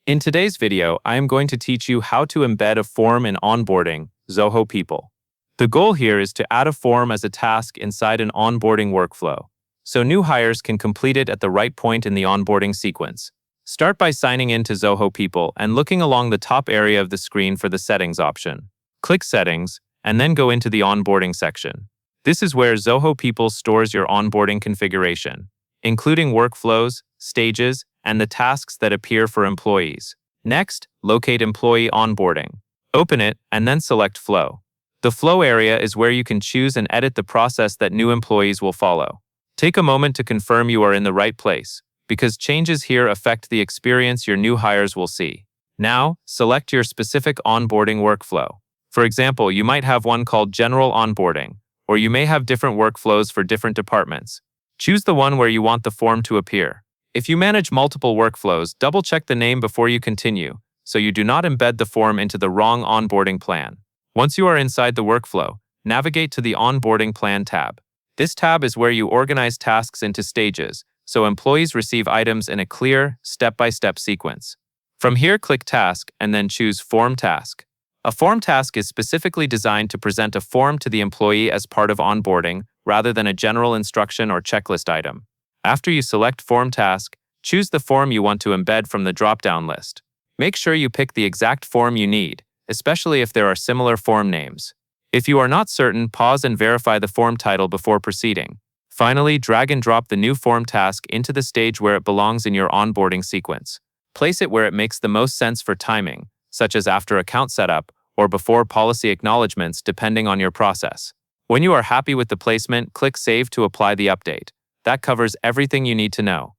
In today's video, I am going to teach you how to embed a form in onboarding Zoho people. The goal here is to add a form as a task inside an onboarding workflow, so new hires can complete it at the right point in the onboarding sequence. Start by signing in to Zoho people and looking along the top area of the screen for the Settings option. Click Settings, and then go into the Onboarding section. This is where Zoho people stores your onboarding configuration, including workflows, stages, and the tasks that appear for employees. Next, locate Employee Onboarding. Open it, and then select Flow. The Flow area is where you can choose and edit the process that new employees will follow. Take a moment to confirm you are in the right place, because changes here affect the experience your new hires will see. Now, select your specific onboarding workflow. For example, you might have one called General Onboarding, or you may have different workflows for different departments. Choose the one where you want the form to appear. If you manage multiple workflows, double-check the name before you continue, so you do not embed the form into the wrong onboarding plan. Once you are inside the workflow, navigate to the Onboarding Plan tab. This tab is where you organize tasks into stages, so employees receive items in a clear, step-by-step sequence. From here, click Task and then choose Form Task. A form task is specifically designed to present a form to the employee as part of onboarding, rather than a general instruction or checklist item. After you select Form Task, choose the form you want to embed from the drop-down list. Make sure you pick the exact form you need, especially if there are similar form names. If you are not certain, pause and verify the form title before proceeding. Finally, drag and drop the new form task into the stage where it belongs in your onboarding sequence. Place it where it makes the most sense for timing, such as after account setup or before policy acknowledgements, depending on your process. When you are happy with the placement, click Save to apply the update. That covers everything you need to know.